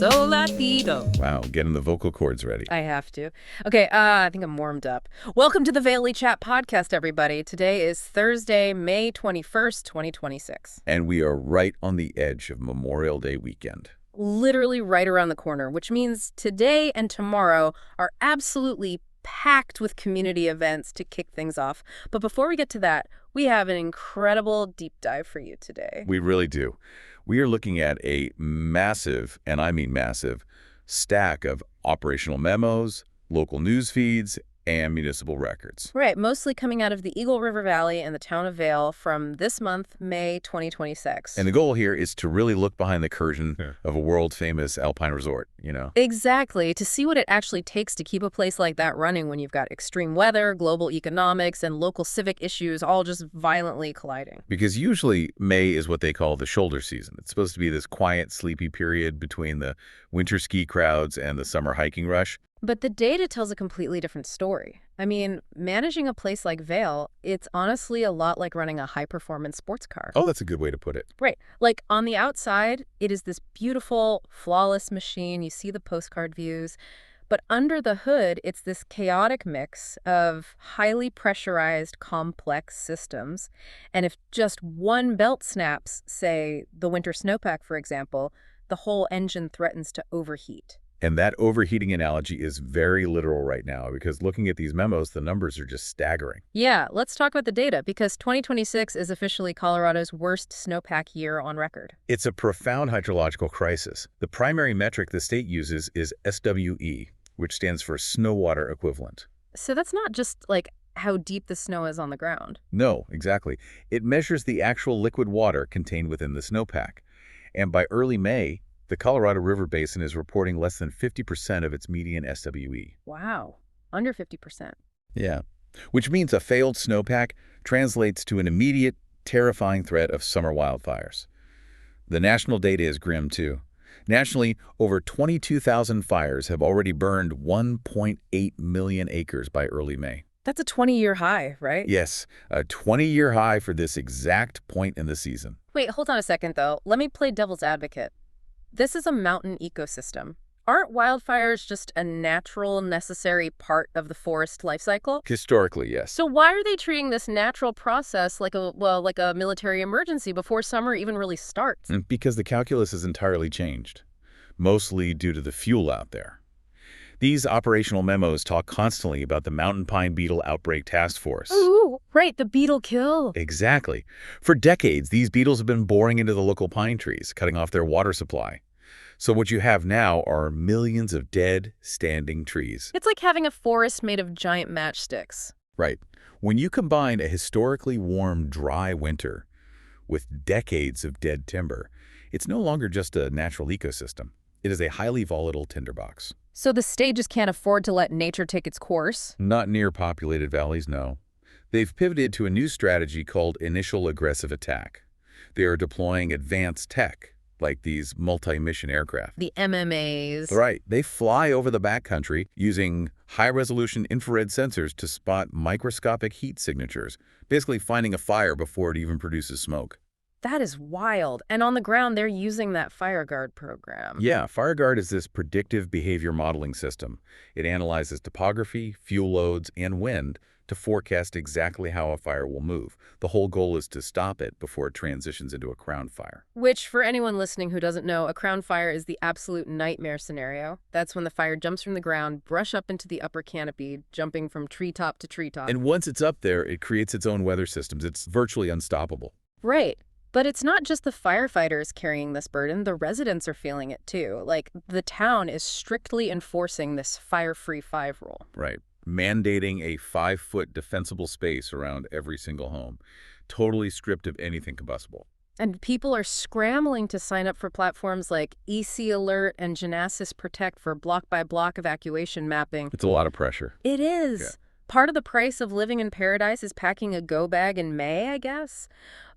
Solatido. Wow, getting the vocal cords ready. I have to. Okay, I think I'm warmed up. Welcome to the Vailychat podcast, everybody. Today is Thursday, May 21st, 2026. And we are right on the edge of Memorial Day weekend. Literally right around the corner, which means today and tomorrow are absolutely packed with community events to kick things off. But before we get to that, we have an incredible deep dive for you today. We really do. We are looking at a massive, and I mean massive, stack of operational memos, local news feeds, and municipal records. Right, mostly coming out of the Eagle River Valley and the town of Vail from this month, May 2026. And the goal here is to really look behind the curtain of a world-famous alpine resort, Exactly, to see what it actually takes to keep a place like that running when you've got extreme weather, global economics, and local civic issues all just violently colliding. Because usually May is what they call the shoulder season. It's supposed to be this quiet, sleepy period between the winter ski crowds and the summer hiking rush. But the data tells a completely different story. I mean, managing a place like Vail, it's honestly a lot like running a high-performance sports car. Oh, that's a good way to put it. Right. Like, on the outside, it is this beautiful, flawless machine. You see the postcard views. But under the hood, it's this chaotic mix of highly pressurized, complex systems. And if just one belt snaps, say the winter snowpack, for example, the whole engine threatens to overheat. And that overheating analogy is very literal right now because looking at these memos, the numbers are just staggering. Yeah, let's talk about the data because 2026 is officially Colorado's worst snowpack year on record. It's a profound hydrological crisis. The primary metric the state uses is SWE, which stands for snow water equivalent. So that's not just like how deep the snow is on the ground. No, exactly. It measures the actual liquid water contained within the snowpack. And by early May, the Colorado River Basin is reporting less than 50% of its median SWE. Wow, under 50%. Yeah, which means a failed snowpack translates to an immediate, terrifying threat of summer wildfires. The national data is grim, too. Nationally, over 22,000 fires have already burned 1.8 million acres by early May. That's a 20-year high, right? Yes, a 20-year high for this exact point in the season. Wait, hold on a second, though. Let me play devil's advocate. This is a mountain ecosystem. Aren't wildfires just a natural, necessary part of the forest life cycle? Historically, yes. So why are they treating this natural process like a military emergency before summer even really starts? Because the calculus has entirely changed, mostly due to the fuel out there. These operational memos talk constantly about the mountain pine beetle outbreak task force. Ooh, right, the beetle kill. Exactly. For decades, these beetles have been boring into the local pine trees, cutting off their water supply. So what you have now are millions of dead, standing trees. It's like having a forest made of giant matchsticks. Right. When you combine a historically warm, dry winter with decades of dead timber, it's no longer just a natural ecosystem. It is a highly volatile tinderbox. So the state just can't afford to let nature take its course? Not near populated valleys, no. They've pivoted to a new strategy called initial aggressive attack. They are deploying advanced tech, like these multi-mission aircraft. The MMAs. Right. They fly over the backcountry using high-resolution infrared sensors to spot microscopic heat signatures, basically finding a fire before it even produces smoke. That is wild. And on the ground, they're using that FireGuard program. Yeah, FireGuard is this predictive behavior modeling system. It analyzes topography, fuel loads, and wind to forecast exactly how a fire will move. The whole goal is to stop it before it transitions into a crown fire. Which, for anyone listening who doesn't know, a crown fire is the absolute nightmare scenario. That's when the fire jumps from the ground, brush up into the upper canopy, jumping from treetop to treetop. And once it's up there, it creates its own weather systems. It's virtually unstoppable. Right. But it's not just the firefighters carrying this burden. The residents are feeling it, too. Like, the town is strictly enforcing this fire-free 5 rule. Right. Mandating a 5-foot defensible space around every single home, totally stripped of anything combustible. And people are scrambling to sign up for platforms like EC Alert and Genesis Protect for block-by-block evacuation mapping. It's a lot of pressure. It is. Yeah. Part of the price of living in paradise is packing a go bag in May, I guess.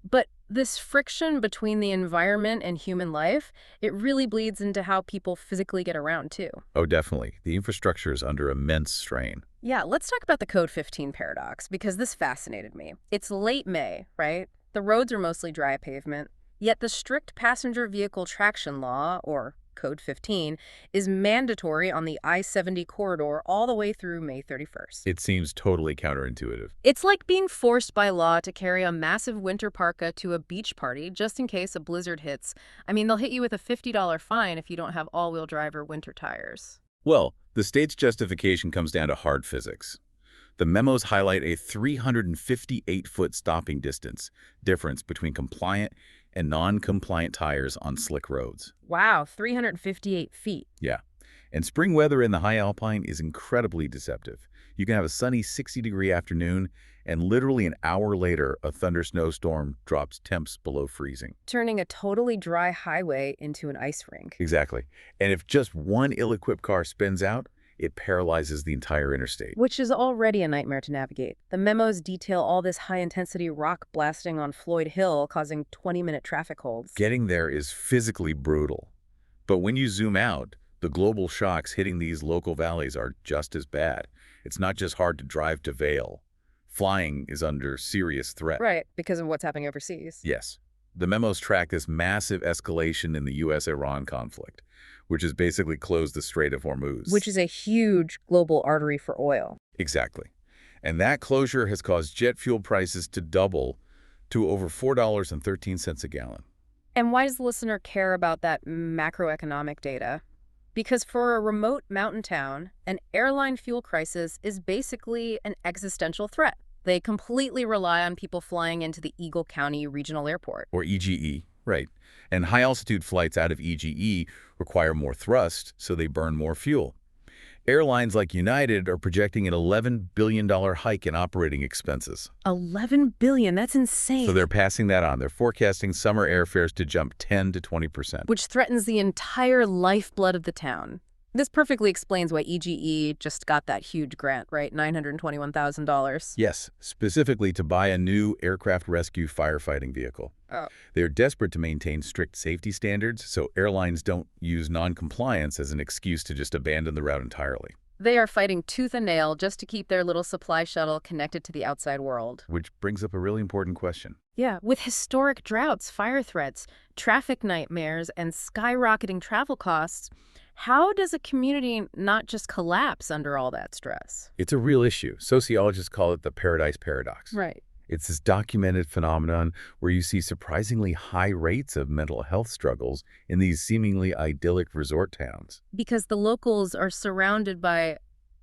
But this friction between the environment and human life, it really bleeds into how people physically get around, too. Oh, definitely. The infrastructure is under immense strain. Yeah, let's talk about the Code 15 paradox, because this fascinated me. It's late May, right? The roads are mostly dry pavement, yet the strict passenger vehicle traction law, or Code 15, is mandatory on the I-70 corridor all the way through May 31st. It seems totally counterintuitive. It's like being forced by law to carry a massive winter parka to a beach party just in case a blizzard hits. I mean, they'll hit you with a $50 fine if you don't have all-wheel drive or winter tires. Well, the state's justification comes down to hard physics. The memos highlight a 358-foot stopping distance difference between compliant and non-compliant tires on slick roads. Wow, 358 feet. Yeah. And spring weather in the high alpine is incredibly deceptive. You can have a sunny 60-degree afternoon, and literally an hour later, a thunder snowstorm drops temps below freezing. Turning a totally dry highway into an ice rink. Exactly. And if just one ill-equipped car spins out, it paralyzes the entire interstate. Which is already a nightmare to navigate. The memos detail all this high-intensity rock blasting on Floyd Hill, causing 20-minute traffic holds. Getting there is physically brutal. But when you zoom out, the global shocks hitting these local valleys are just as bad. It's not just hard to drive to Vail. Flying is under serious threat. Right, because of what's happening overseas. Yes. The memos track this massive escalation in the U.S.-Iran conflict, which has basically closed the Strait of Hormuz. Which is a huge global artery for oil. Exactly. And that closure has caused jet fuel prices to double to over $4.13 a gallon. And why does the listener care about that macroeconomic data? Because for a remote mountain town, an airline fuel crisis is basically an existential threat. They completely rely on people flying into the Eagle County Regional Airport. Or EGE, right. And high-altitude flights out of EGE require more thrust, so they burn more fuel. Airlines like United are projecting an $11 billion hike in operating expenses. $11 billion, that's insane. So they're passing that on. They're forecasting summer airfares to jump 10 to 20%. Which threatens the entire lifeblood of the town. This perfectly explains why EGE just got that huge grant, right? $921,000. Yes, specifically to buy a new aircraft rescue firefighting vehicle. Oh. They're desperate to maintain strict safety standards, so airlines don't use non-compliance as an excuse to just abandon the route entirely. They are fighting tooth and nail just to keep their little supply shuttle connected to the outside world. Which brings up a really important question. Yeah, with historic droughts, fire threats, traffic nightmares, and skyrocketing travel costs, how does a community not just collapse under all that stress? It's a real issue. Sociologists call it the paradise paradox. Right. It's this documented phenomenon where you see surprisingly high rates of mental health struggles in these seemingly idyllic resort towns. Because the locals are surrounded by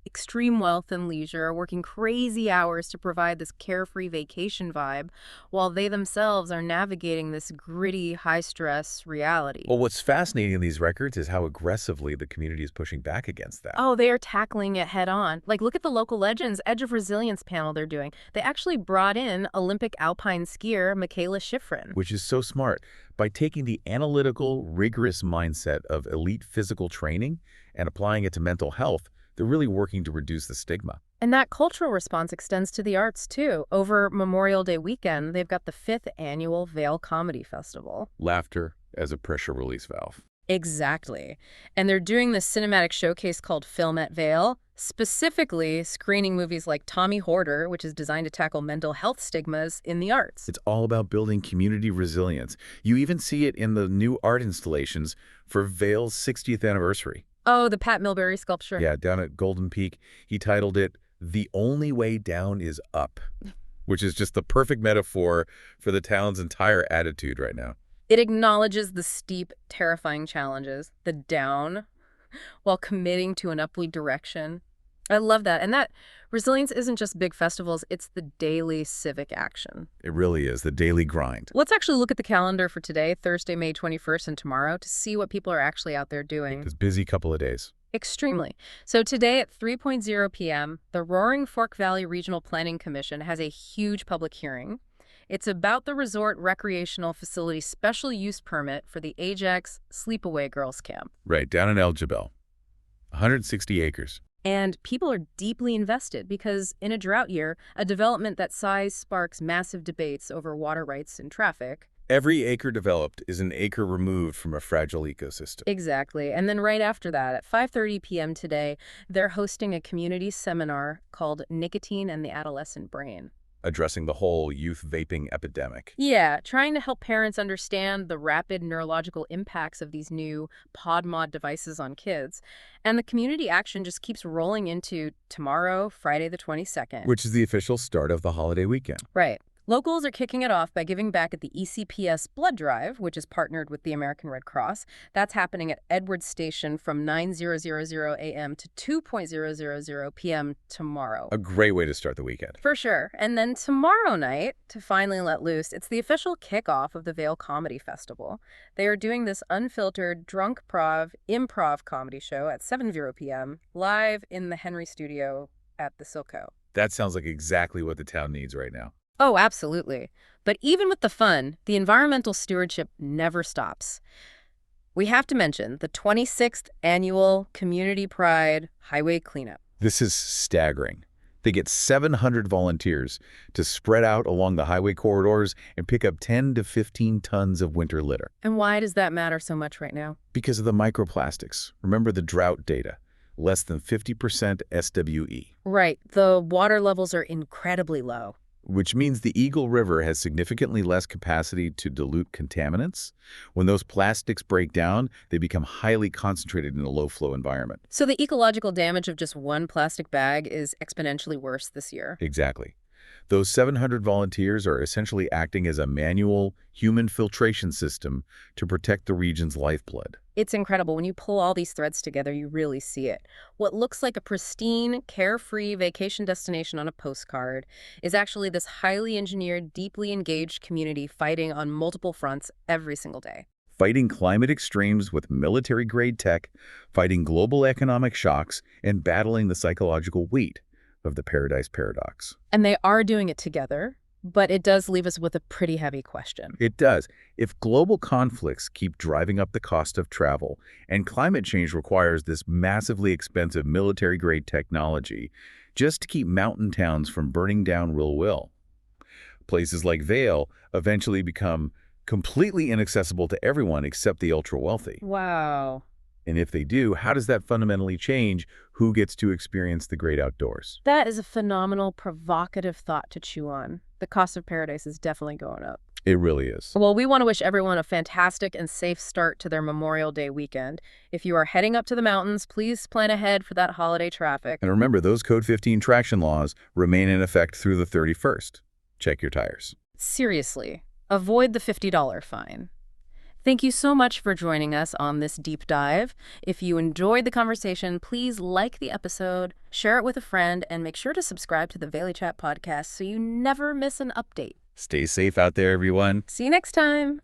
extreme wealth and leisure, working crazy hours to provide this carefree vacation vibe, while they themselves are navigating this gritty, high-stress reality. Well, what's fascinating in these records is how aggressively the community is pushing back against that. Oh, they are tackling it head-on. Like, look at the local Legends Edge of Resilience panel they're doing. They actually brought in Olympic alpine skier Michaela Schifrin. Which is so smart. By taking the analytical, rigorous mindset of elite physical training and applying it to mental health, they're really working to reduce the stigma. And that cultural response extends to the arts, too. Over Memorial Day weekend, they've got the 5th annual Vail Comedy Festival. Laughter as a pressure release valve. Exactly. And they're doing this cinematic showcase called Film at Vail, specifically screening movies like Tommy Hoarder, which is designed to tackle mental health stigmas in the arts. It's all about building community resilience. You even see it in the new art installations for Vail's 60th anniversary. Oh, the Pat Milbury sculpture. Yeah, down at Golden Peak. He titled it, "The Only Way Down is Up," which is just the perfect metaphor for the town's entire attitude right now. It acknowledges the steep, terrifying challenges, the down, while committing to an upward direction. I love that. And that resilience isn't just big festivals, it's the daily civic action. It really is, the daily grind. Let's actually look at the calendar for today, Thursday, May 21st, and tomorrow, to see what people are actually out there doing. It's a busy couple of days. Extremely. So today at 3:00 p.m., the Roaring Fork Valley Regional Planning Commission has a huge public hearing. It's about the resort recreational facility special use permit for the Ajax Sleepaway Girls Camp. Right, down in El Jebel. 160 acres. And people are deeply invested because in a drought year, a development that size sparks massive debates over water rights and traffic. Every acre developed is an acre removed from a fragile ecosystem. Exactly. And then right after that, at 5:30 p.m. today, they're hosting a community seminar called Nicotine and the Adolescent Brain. addressing the whole youth vaping epidemic. Yeah, trying to help parents understand the rapid neurological impacts of these new pod mod devices on kids. And the community action just keeps rolling into tomorrow, Friday the 22nd. Which is the official start of the holiday weekend. Right. Locals are kicking it off by giving back at the ECPS Blood Drive, which is partnered with the American Red Cross. That's happening at Edwards Station from 9:00 a.m. to 2:00 p.m. tomorrow. A great way to start the weekend. For sure. And then tomorrow night, to finally let loose, it's the official kickoff of the Vail Comedy Festival. They are doing this unfiltered, drunk improv comedy show at 7:00 p.m. live in the Henry Studio at the Silco. That sounds like exactly what the town needs right now. Oh, absolutely. But even with the fun, the environmental stewardship never stops. We have to mention the 26th Annual Community Pride Highway Cleanup. This is staggering. They get 700 volunteers to spread out along the highway corridors and pick up 10 to 15 tons of winter litter. And why does that matter so much right now? Because of the microplastics. Remember the drought data. Less than 50% SWE. Right. The water levels are incredibly low. Which means the Eagle River has significantly less capacity to dilute contaminants. When those plastics break down, they become highly concentrated in a low-flow environment. So the ecological damage of just one plastic bag is exponentially worse this year. Exactly. Those 700 volunteers are essentially acting as a manual human filtration system to protect the region's lifeblood. It's incredible. When you pull all these threads together, you really see it. What looks like a pristine, carefree vacation destination on a postcard is actually this highly engineered, deeply engaged community fighting on multiple fronts every single day. Fighting climate extremes with military-grade tech, fighting global economic shocks, and battling the psychological weight of the Paradise Paradox. And they are doing it together, but it does leave us with a pretty heavy question. It does. If global conflicts keep driving up the cost of travel, and climate change requires this massively expensive military-grade technology just to keep mountain towns from burning down will, places like Vail eventually become completely inaccessible to everyone except the ultra-wealthy. Wow. And if they do, how does that fundamentally change who gets to experience the great outdoors? That is a phenomenal, provocative thought to chew on. The cost of paradise is definitely going up. It really is. Well, we want to wish everyone a fantastic and safe start to their Memorial Day weekend. If you are heading up to the mountains, please plan ahead for that holiday traffic. And remember, those Code 15 traction laws remain in effect through the 31st. Check your tires. Seriously, avoid the $50 fine. Thank you so much for joining us on this deep dive. If you enjoyed the conversation, please like the episode, share it with a friend, and make sure to subscribe to the Vailychat podcast so you never miss an update. Stay safe out there, everyone. See you next time.